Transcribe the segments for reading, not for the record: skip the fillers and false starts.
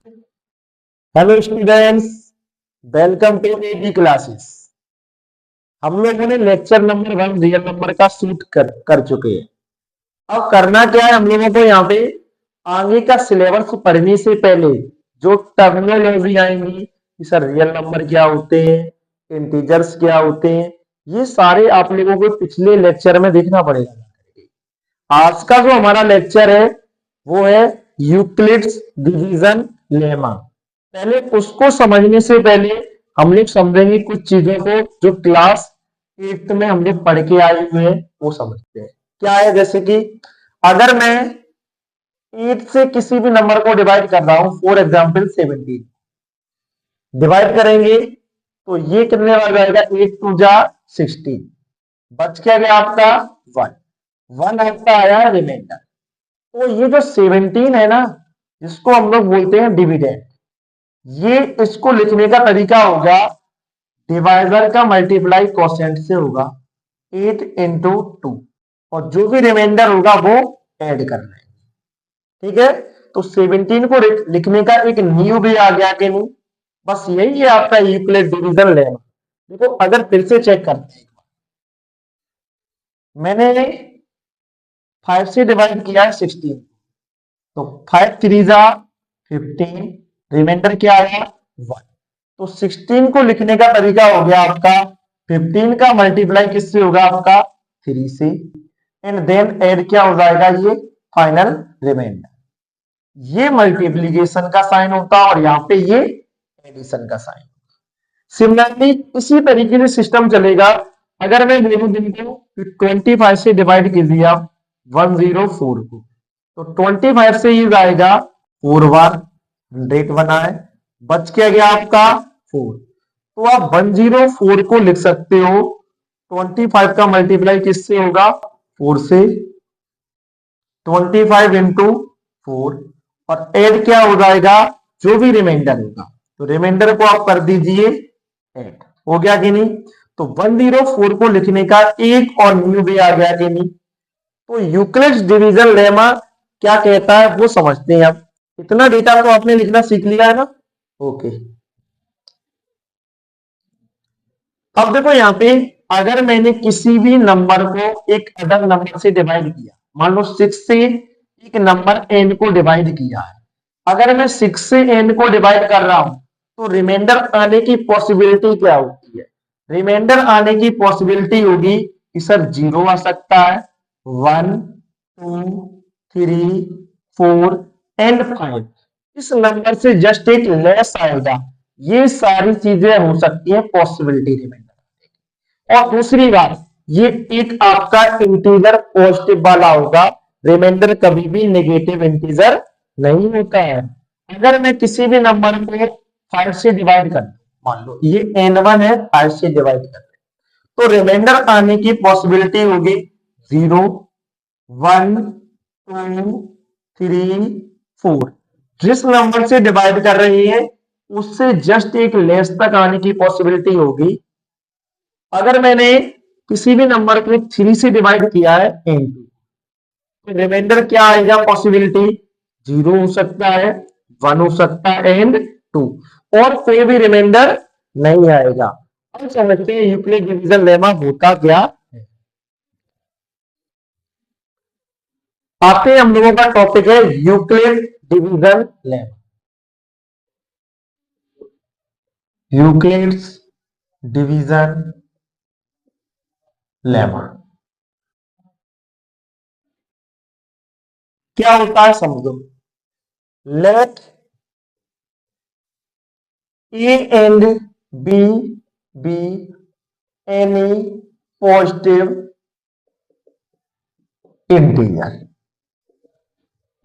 Hello students, welcome to AB classes. हम लोगों ने लेक्चर नंबर 1 रियल नंबर का शूट कर चुके हैं। अब करना क्या है, हम लोगों को यहाँ पे आगे का सिलेबस पढ़ने से पहले जो टर्मिनोलॉजी आएंगी कि सर रियल नंबर क्या होते हैं, इंटीजर्स क्या होते हैं, ये सारे आप लोगों को पिछले लेक्चर में देखना पड़ेगा। आज का जो हमारा लेक्चर है वो है यूक्लिड्स डिवीजन लेमा। पहले उसको समझने से पहले हम लोग समझेंगे कुछ चीजों को जो क्लास 8 में हम लोग पढ़ के आए हुए हैं वो समझते हैं। क्या है, जैसे कि अगर मैं 8 से किसी भी नंबर को डिवाइड कर रहा हूं, फॉर एग्जाम्पल 17 डिवाइड करेंगे तो ये कितने बार जाएगा, 8 टू जा 16, बच क्या गया आपका 1, 1 आपका आया रिमाइंडर। तो ये जो 17 है ना, इसको हम लोग बोलते हैं डिविडेंड। ये इसको लिखने का तरीका होगा, डिवाइजर का मल्टीप्लाई कोशेंट से होगा 8 इंटू 2, और जो भी रिमाइंडर होगा वो ऐड करना है। ठीक है, तो 17 को लिखने का एक न्यू भी आ गया कि नहीं, बस यही है आपका यूक्लिड डिवीजन लेना। देखो अगर फिर से चेक करते हैं, मैंने 5 से डिवाइड किया है 16, तो 5 3 जा 15, रिमाइंडर क्या आया 1। तो 16 को लिखने का तरीका हो गया आपका 15 का मल्टीप्लाई किससे होगा, आपका 3 से, एंड देन ऐड क्या हो जाएगा, ये फाइनल रिमाइंडर। ये मल्टीप्लीकेशन का साइन होता है और यहाँ पे ये एडिशन का साइन। सिमिलरली इसी तरीके से सिस्टम चलेगा। अगर मैं बोलूं दिन को 25 से डिवाइड कर दिया 104 को, तो 25 से ये जाएगा 4 बार, 100 बना है, बच क्या गया आपका 4। तो आप 104 को लिख सकते हो 25 का मल्टीप्लाई किससे होगा, 4 से, 25 इंटू 4, और ऐड क्या हो जाएगा, जो भी रिमाइंडर होगा, तो रिमाइंडर को आप कर दीजिए ऐड। हो गया कि नहीं, तो 104 को लिखने का एक और न्यू भी आ गया कि नहीं। तो यूक्लिड्स डिवीजन लेमा क्या कहता है वो समझते हैं। अब इतना डेटा तो आपने लिखना सीख लिया है ना, ओके। अब देखो यहाँ पे अगर मैंने किसी भी नंबर को एक अदर नंबर से डिवाइड किया, मान लो 6 से एक नंबर n को डिवाइड किया है, अगर मैं 6 से n को डिवाइड कर रहा हूं तो रिमाइंडर आने की पॉसिबिलिटी क्या होती है, रिमाइंडर आने की पॉसिबिलिटी होगी कि सर 0 आ सकता है, 1 2 3 4 एंड 5, इस नंबर से जस्ट एक लेस आएगा। ये सारी चीजें हो सकती है पॉसिबिलिटी रिमाइंडर। और दूसरी बात, ये एक आपका इंटीजर पॉजिटिव वाला होगा, रिमाइंडर कभी भी नेगेटिव इंटीजर नहीं होता है। अगर मैं किसी भी नंबर को 5 से डिवाइड कर, मान लो ये n1 है, 5 से डिवाइड कर, तो रिमाइंडर आने की पॉसिबिलिटी होगी 0 1 2 3 4। जिस नंबर से डिवाइड कर रही है उससे जस्ट एक लेस तक आने की पॉसिबिलिटी होगी। अगर मैंने किसी भी नंबर को 3 से डिवाइड किया है n2, तो रिमाइंडर क्या आएगा, पॉसिबिलिटी 0 हो सकता है, 1 हो सकता है एंड 2, और कोई भी रिमाइंडर नहीं आएगा। अब समझते हैं यूक्लिड डिवीजन लेमा होता क्या है। आते हैं, हम लोगों का टॉपिक है Euclid division lemma. Euclid's division lemma क्या होता है समझो। Let A and B be any positive integer।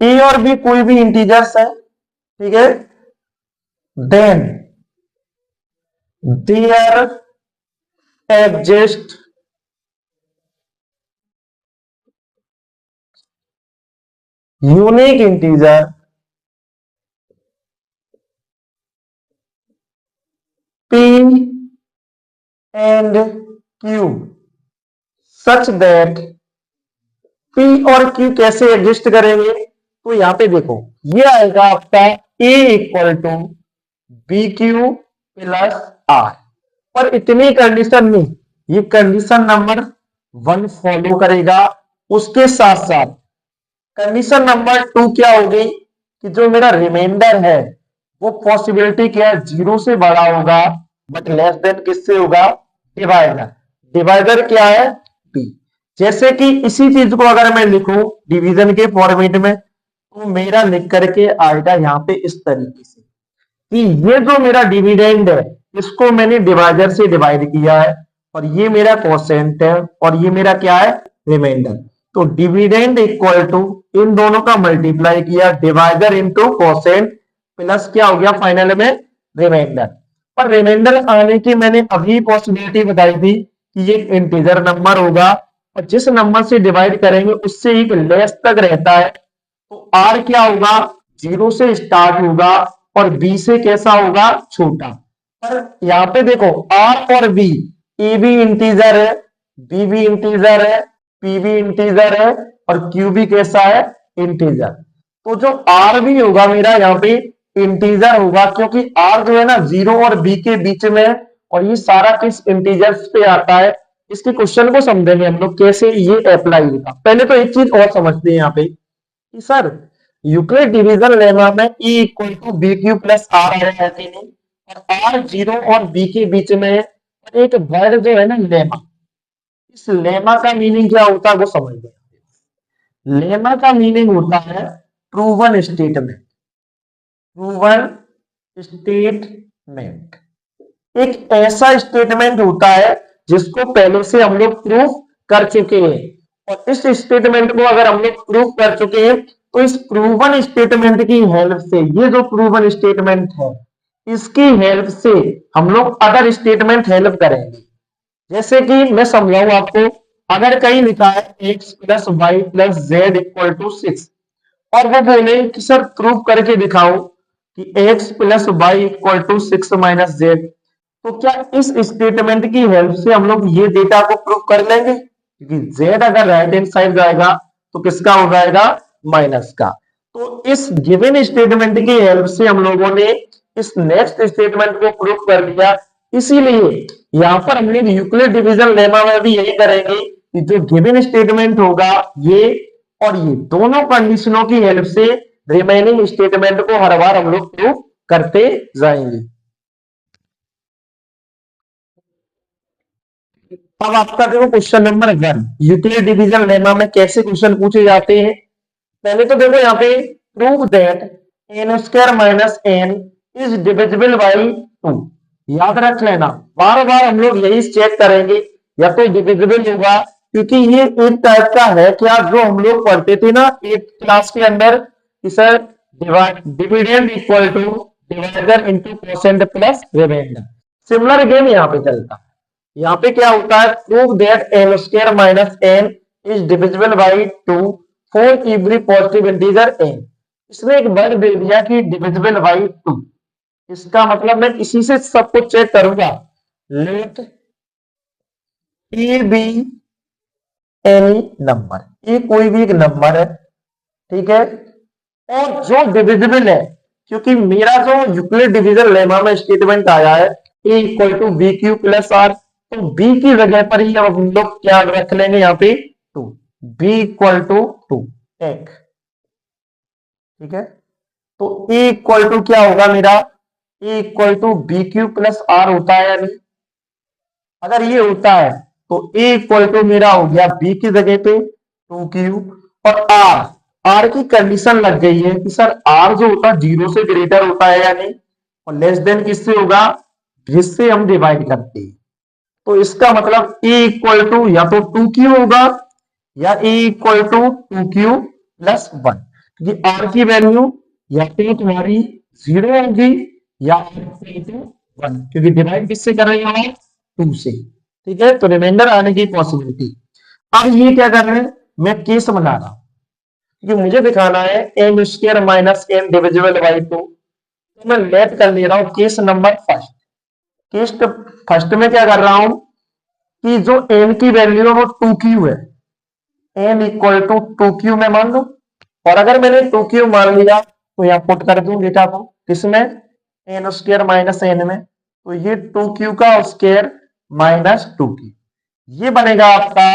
A और B कोई भी इंटीजर्स है, ठीक है, then there exist unique integer P and Q such that P और Q कैसे एग्जिस्ट करेंगे, तो यहां पे देखो ये आएगा आपका a equal to b q plus r. पर इतनी कंडीशन में ये कंडीशन नंबर 1 फॉलो करेगा। उसके साथ साथ कंडीशन नंबर 2 क्या होगी कि जो मेरा रिमाइंडर है वो पॉसिबिलिटी क्या है, 0 से बड़ा होगा बट लेस देन किससे होगा, डिवाइडर। डिवाइडर क्या है, बी। जैसे कि इसी चीज को अगर मैं लिखूं डिवीजन के फॉर्मेट में तो मेरा लिख करके आएगा यहाँ पे इस तरीके से कि ये जो मेरा डिविडेंड है इसको मैंने डिवाइडर से डिवाइड किया है और ये मेरा कोसेंट है और ये मेरा क्या है, रिमाइंडर। तो डिविडेंड इक्वल टू इन दोनों का मल्टीप्लाई किया, डिवाइडर इंटू कोसेंट प्लस क्या हो गया फाइनल में रिमाइंडर। पर रिमाइंडर आने की मैंने अभी पॉसिबिलिटी बताई थी कि ये इंटीजर नंबर होगा और जिस नंबर से डिवाइड करेंगे उससे एक लेस तक रहता है। तो आर क्या होगा, 0 से स्टार्ट होगा और बी से कैसा होगा, छोटा। पर यहाँ पे देखो आर और बी, ए भी इंटीजर है, बी भी इंटीजर है, पी भी इंटीजर है और क्यू भी कैसा है, इंटीजर। तो जो आर भी होगा मेरा यहाँ पे इंटीजर होगा क्योंकि आर जो है ना 0 और बी के बीच में है और ये सारा किस इंटीजर्स पे आता है। इसके क्वेश्चन को समझेंगे हम लोग कैसे ये अप्लाई होगा। पहले तो एक चीज और समझते हैं यहाँ पे कि सर यूक्लिड डिवीजन लेमा में E equal to b q plus r आया है कि नहीं, और आर 0 और बी के बीच में है। और एक वर्ड जो है ना लेमा, इस लेमा का मीनिंग क्या होता है वो समझ लो। लेमा का मीनिंग होता है प्रूवन स्टेटमेंट। प्रूवन स्टेटमेंट एक ऐसा स्टेटमेंट होता है जिसको पहले से हम लोग प्रूफ कर चुके हैं और इस स्टेटमेंट को अगर हम लोग प्रूफ कर चुके हैं तो इस प्रूवन स्टेटमेंट की हेल्प से, ये जो प्रूवन स्टेटमेंट है इसकी हेल्प से हम लोग अदर स्टेटमेंट हेल्प करेंगे। जैसे कि मैं समझाऊं आपको, अगर कहीं लिखा है x plus y plus z equal to 6 और वो बोले कि सर प्रूफ करके दिखाओ कि x plus y equal to 6 minus z, तो क्या इस स्टेटमेंट की हेल्प से हम लोग ये डेटा को प्रूव कर लेंगे? क्योंकि z अगर राइट हैंड साइड जाएगा तो किसका हो जाएगा, माइनस का। तो इस गिवन स्टेटमेंट की हेल्प से हम लोगों ने इस नेक्स्ट स्टेटमेंट को प्रूव कर लिया। इसीलिए यहां पर हम लोग यूक्लिड डिवीजन लेमा में भी यही करेंगे कि जो गिवन स्टेटमेंट होगा ये और ये दोनों कंडीशनों की हेल्प से रिमेनिंग स्टेटमेंट को हर बार हम लोग प्रूव करते जाएंगे। अब आपका देखो question number 1, Euclid division lemma में कैसे क्वेश्चन पूछे जाते हैं। पहले तो देखो यहाँ पे prove that n square minus n is divisible by 2। याद रख लेना, बार बार हम लोग यही चेक करेंगे या तो डिविजिबल होगा, क्योंकि ये एक टाइप का है क्या जो हम लोग पढ़ते थे ना 8th क्लास के अंदर कि sir dividend equal to divider into quotient plus remainder. Similar game यहाँ पे चलता है। यहाँ पे क्या होता है, prove that n square minus n is divisible by 2 for every positive integer n. इसने एक वर्ड दे दिया कि डिविजिबल बाई 2। इसका मतलब मैं इसी से सब कुछ चेक करूंगा। Let a be any number, ये कोई भी एक नंबर है, ठीक है, और जो डिविजिबल है, क्योंकि मेरा जो यूक्लिड डिवीजन लेमा में स्टेटमेंट आया है a equal to b q plus r, तो बी की जगह पर ही अब हम लोग क्या रख लेंगे यहाँ पे 2, बी इक्वल टू 2 एक, ठीक है। तो ए इक्वल टू क्या होगा मेरा, a equal to b q plus r होता है या नहीं। अगर ये होता है तो ए इक्वल टू मेरा हो गया बी की जगह पे 2q और आर की कंडीशन लग गई है कि सर आर जो होता है 0 से ग्रेटर होता है या नहीं, और लेस देन किससे होगा, जिससे हम डिवाइड करते हैं। तो इसका मतलब a इक्वल टू या तो 2q होगा या a equal to 2q plus 1, क्योंकि r की वैल्यू या तो तुम्हारी 0 होगी या r टू 1, क्योंकि डिवाइड किससे कर रहे हैं, 2 से, ठीक है। तो रिमाइंडर आने की पॉसिबिलिटी। अब ये क्या कर रहे हैं, मैं केस बना रहा हूं क्योंकि मुझे दिखाना है n square minus n divisible by 2। तो मैं लेट कर ले रहा हूं case number first. Case first में क्या कर रहा हूं कि जो एन की वैल्यू है वो 2q है, एन इक्वल टू 2q में मान लो। और अगर मैंने 2q मान लिया तो यहाँ पुट कर दूं डेटा को किसमें, एन स्क्वायर माइनस एन में, तो ये 2q का स्क्वायर माइनस 2q, ये बनेगा आपका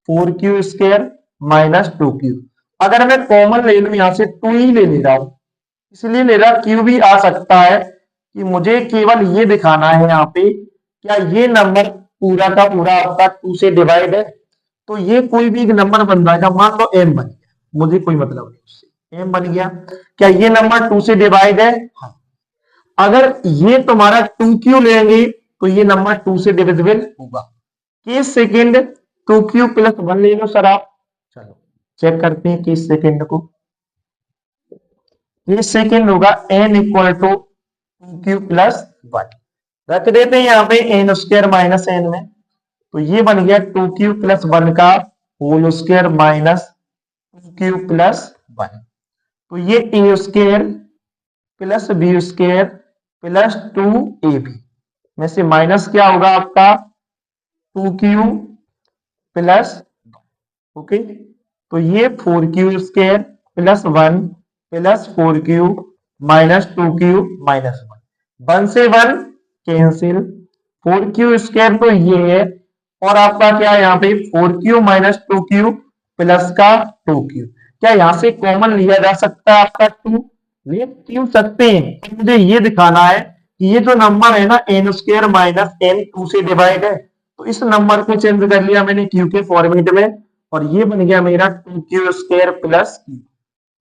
4q स्क्वायर माइनस 2q। अगर मैं कॉमन ले लूं यहां से 2 ही ले रहा हूं, इसलिए मेरा q भी आ सकता है कि मुझे केवल ये दिखाना है यहाँ पे क्या ये नंबर पूरा का पूरा आपका 2 से डिवाइड है, तो ये कोई भी एक नंबर बन जाएगा, मान लो m बन गया, मुझे कोई मतलब नहीं उससे, m बन गया, क्या ये नंबर 2 से डिवाइड है, हाँ। अगर ये तुम्हारा 2q लेंगे तो ये नंबर 2 से डिविजिबल होगा। केस सेकंड 2q प्लस 1 ले लो सर आप, चलो चेक करते हैं केस सेकंड को। केस सेकंड होगा n equal to 2q plus 1, रख देते हैं यहाँ पे एन स्क्वायर माइनस एन में, तो ये बन गया 2q प्लस 1 का whole square minus 2q plus 1, तो ये a square plus b square plus 2ab में से माइनस क्या होगा आपका 2q प्लस, ओके, तो ये 4q square plus 1 plus 4q minus 2q minus 1 से 1 कैंसिल, 4q स्क्वायर तो ये है, और आपका क्या है यहाँ पे 4q माइनस 2q प्लस का 2q, क्या यहां से कॉमन लिया जा सकता है आपका 2, ले क्यों सकते हैं, तो मुझे ये दिखाना है कि ये जो नंबर है ना एन स्क्वायर माइनस एन 2 से डिवाइड है, तो इस नंबर को चेंज कर लिया मैंने q के फॉर्मेट में, और ये बन गया मेरा 2q स्क्वायर प्लस q,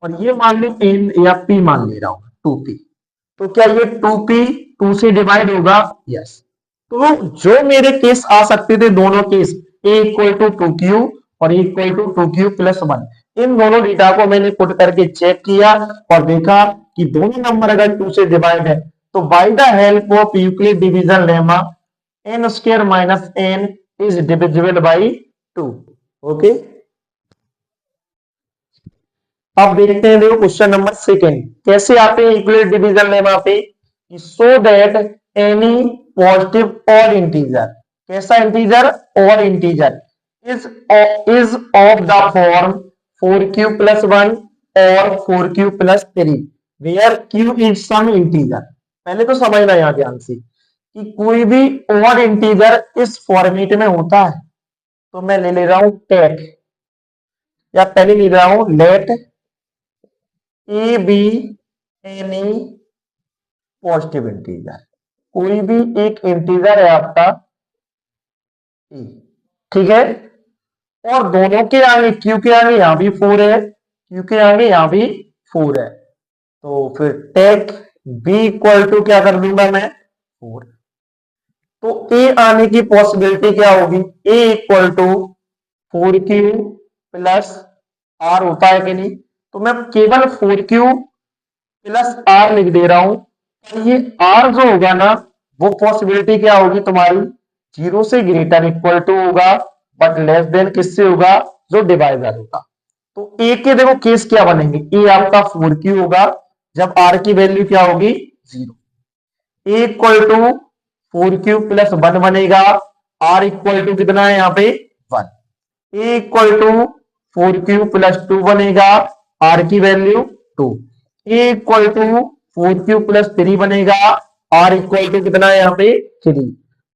और ये मान लो एन या p मान ले रहा हूं 2p, तो क्या ये 2p 2 से डिवाइड होगा, यस। तो जो मेरे केस आ सकते थे दोनों case, a equal to 2q और a equal to 2q plus 1, इन दोनों डेटा को मैंने पुट करके चेक किया और देखा कि दोनों नंबर अगर 2 से डिवाइड है तो by the help of Euclid division lemma n square minus n is divisible by 2, okay. अब देखते हैं, देखो क्वेश्चन नंबर सेकंड कैसे आते हैं यूक्लिड डिवीजन लेमा पे, सो दैट एनी पॉजिटिव और इंटीजर, कैसा इंटीजर और integer is of the form 4q plus 1 और 4q plus 3 where q is some integer। पहले तो समझना यहां ध्यान से कि कोई भी और इंटीजर इस फॉर्मेट में होता है, तो मैं ले रहा हूं टेक, या पहले ले रहा हूं let a be any positive integer, कोई भी एक इंटीजर है आपका ए, ठीक है, और दोनों के आगे क्यू के आगे यहां भी 4 है, क्यू के आगे यहां भी 4 है, तो फिर टेक बी इक्वल टू क्या कर दूंगा मैं 4, तो ए आने की पॉसिबिलिटी क्या होगी, a equal to 4q plus r होता है कि नहीं, तो मैं केवल 4q प्लस आर लिख दे रहा हूं, तो ये आर जो होगा ना वो पॉसिबिलिटी क्या होगी तुम्हारी 0 से ग्रेटर इक्वल टू होगा, बट लेस देन किससे होगा, जो डिवाइजर होगा। तो ए के देखो केस क्या बनेंगे, ए आपका 4q होगा जब आर की वैल्यू क्या होगी 0, ए इक्वल टू 4q प्लस 1 बनेगा, आर इक्वल टू कितना है यहाँ पे 1, ए इक्वल टू 4q प्लस 2 बनेगा, आर की value 2, a equal to 4q plus 3 बनेगा, आर इक्वल टू कितना है यहाँ पे 3,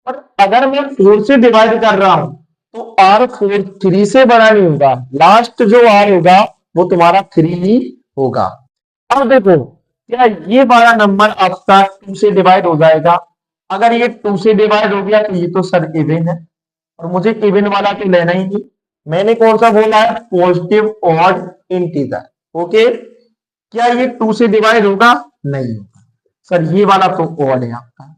और अगर मैं 4 से डिवाइड कर रहा हूं तो आर 4 3 से बड़ा नहीं होगा, लास्ट जो आर होगा वो तुम्हारा 3 ही होगा। अब देखो क्या ये वाला नंबर आपका 2 से डिवाइड हो जाएगा, अगर ये 2 से डिवाइड हो गया तो ये तो सर इवन है, और मुझे इवन वाला तो लेना ही नहीं, मैंने कौन सा बोला है पॉजिटिव ऑड इंटीजर, ओके। क्या ये 2 से डिवाइड होगा, नहीं होगा सर, ये वाला तो ऑड है आपका,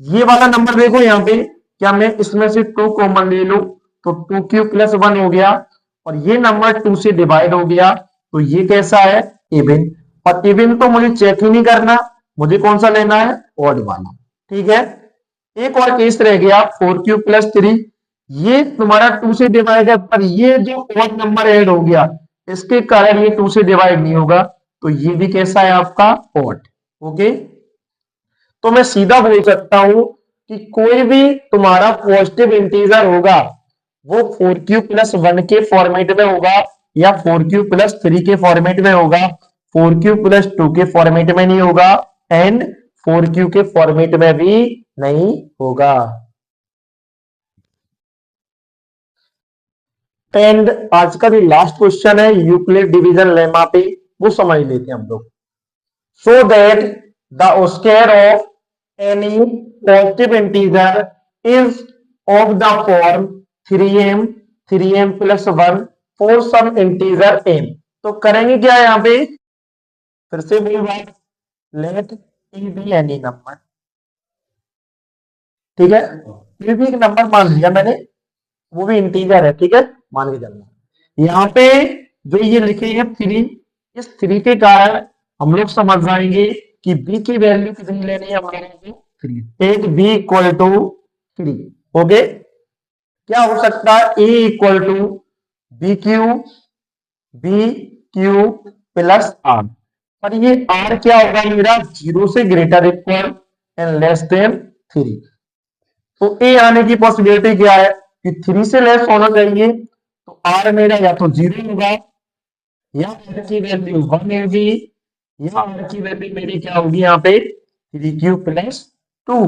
ये वाला नंबर देखो यहाँ पे, क्या मैं इसमें से 2 कॉमन ले लूं तो 2q प्लस 1 हो गया, और ये नंबर 2 से डिवाइड हो गया, तो ये कैसा है इवन, और इवन तो मुझे चेक ही नहीं करना, मुझे कौन सा लेना है ऑड वाला, ठीक है। एक और केस रह गया 4q प्लस 3, ये तुम्हारा 2 से डिवाइड है, पर ये जो ऑड नंबर ऐड हो गया इसके कारण ये 2 से डिवाइड नहीं होगा, तो ये भी कैसा है आपका ऑड, ओके। तो मैं सीधा बोल सकता हूं कि कोई भी तुम्हारा पॉजिटिव इंटीजर होगा वो 4q प्लस 1 के फॉर्मेट में होगा या 4q प्लस 3 के फॉर्मेट में होगा, 4q प्लस 2 के फॉर्मेट में नहीं होगा एंड 4q के फॉर्मेट में भी नहीं होगा। एंड आज का जो लास्ट क्वेश्चन है यूक्लिड डिवीजन लेमा पे, वो समझ लेते हैं हम लोग। So that the square of any positive integer is of the form 3m plus 1 for some integer m। तो करेंगे क्या यहाँ पे, फिर से वही बात, let e be any number, ठीक है, ये भी एक नंबर मान लिया मैंने, वो भी इंटीजर है, ठीक है, मान के चलना। यहाँ पे जो ये लिखे हैं 3, इस 3 के कारण हम लोग समझ जाएंगे कि b की वैल्यू कितनी लेनी है हमारे को, 3। एक b इक्वल टू 3, ओके। क्या हो सकता है, a equal to b q plus r, पर ये r क्या होगा मेरा, 0 से greater equal and less than 3। तो a आने की पॉसिबिलिटी क्या है कि 3 से लेस होना चाहिए, तो r मेरा या तो 0 होगा या r की वैल्यू 1 होगी या r की वैल्यू मेरी क्या होगी यहाँ पे 3q प्लस 2,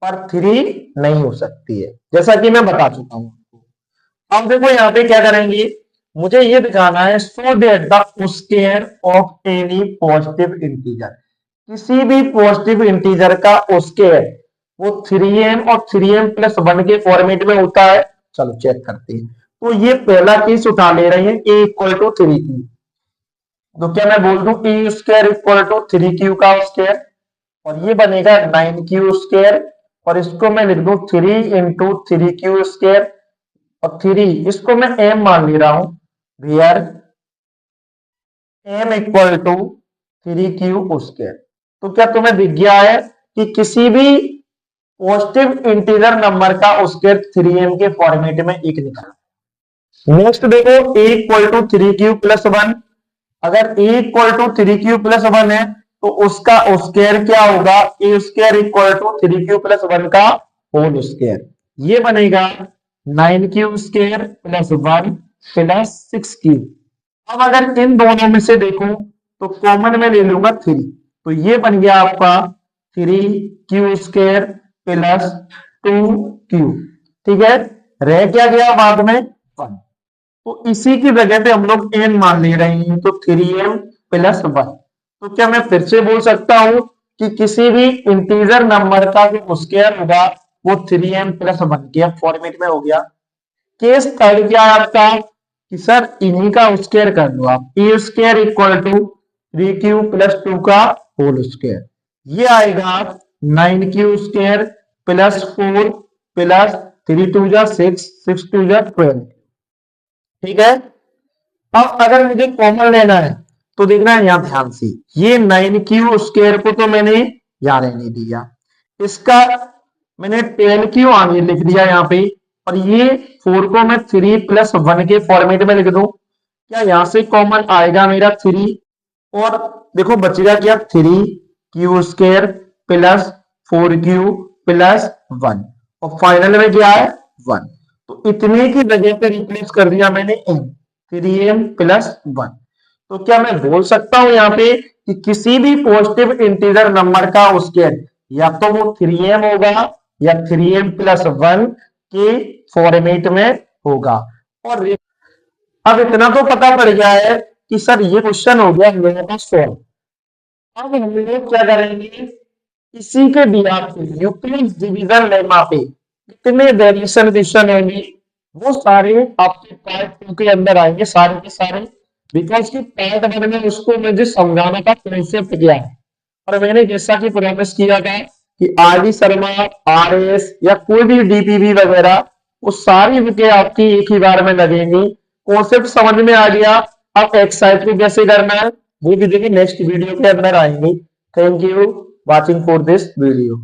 पर 3 नहीं हो सकती है, जैसा कि मैं बता चुका हूं। अब देखो यहाँ पे क्या करेंगे, मुझे ये दिखाना है सो that the square of any positive integer, किसी भी पॉजिटिव इंटीजर का स्क्वायर वो 3m और 3m प्लस 1 के फॉर्मेट में होता है। चलो चेक करते हैं। तो ये पहला केस उठा ले रहे हैं a इक्वल टू 3q, तो क्या मैं बोल दूं ए स्क्वायर इक्वल टू 3q का स्क्वायर, और ये बनेगा 9q स्क्वायर, और इसको मैं लिख दूं 3 इंटू 3q स्क्वायर, और 3 इसको मैं m मान ले रहा हूं, where m equal to 3q square. तो क्या तुम्हें दिख गया है कि किसी भी पॉजिटिव इंटीजर नंबर का स्क्वायर 3m के फॉर्मेट में एक निकला। नेक्स्ट देखो a equal to 3q plus 1, अगर a equal to 3q plus 1 है तो उसका स्क्वायर क्या होगा, a square equal to 3q plus 1 का होल स्क्वायर, ये बनेगा 9q square plus 1 plus 6q। अब अगर इन दोनों में से देखो तो कॉमन में ले लूंगा 3, तो ये बन गया आपका 3q स्क्वायर प्लस 2q, ठीक है, रह क्या गया बाद में 1, तो इसी की जगह पे हम लोग n मान ले रहे हैं, तो 3m प्लस 1। तो क्या मैं फिर से बोल सकता हूं कि किसी भी इंटीजर नंबर का जो स्क्वायर होगा वो 3m प्लस 1 के फॉर्मेट में हो गया। केस थर्ड क्या है आपका कि सर इन्हीं का स्क्वायर कर लो आप, a square equal to 3q plus 2 का होल स्क्वायर, ये आएगा 9q स्क्वायर प्लस 4 प्लस 3 2 जा 6 6 2 जा 12, ठीक है। अब अगर मुझे कॉमन लेना है तो देखना है यहां ध्यान से, ये 9q स्क्वायर को तो मैंने यहां रहने दिया, इसका मैंने 10q आगे लिख दिया यहाँ पे, और ये 4 को मैं 3 प्लस 1 के फॉर्मेट में लिख दूं, क्या यहां से कॉमन आएगा मेरा 3, और देखो बचेगा क्या 3q square plus 4q plus 1, और फाइनल में क्या है 1, तो इतने की जगह पे रिप्लेस कर दिया मैंने m, 3m प्लस 1। तो क्या मैं बोल सकता हूं यहाँ पे कि किसी भी पॉजिटिव इंटीजर नंबर का स्क्वायर या तो वो 3m होगा या 3m प्लस 1 के फॉर्मेट में होगा। और अब इतना तो पता पड़ गया है कि सर ये क्वेश्चन हो गया हम लोगों का सॉल्व। अब हम लोग क्या करेंगे, इसी के बिहार पे यूक्लिड डिवीजन लेमा पे कितने वेरिएशन क्वेश्चन होंगे वो सारे आपके पार्ट 2 के अंदर आएंगे, सारे के सारे, बिकॉज की पार्ट 1 में उसको मुझे समझाने का कॉन्सेप्ट क्या है, और मैंने जैसा कि प्रॉमिस किया था कि R D Sharma, R S या कोई भी डीपीवी वगैरह वो सारी बुकें आपकी एक ही बार में लगेंगी। कॉन्सेप्ट समझ में आ गया, अब एक्सरसाइज को कैसे करना है वो भी देखिए नेक्स्ट वीडियो के अंदर आएंगे। Thank you watching for this video.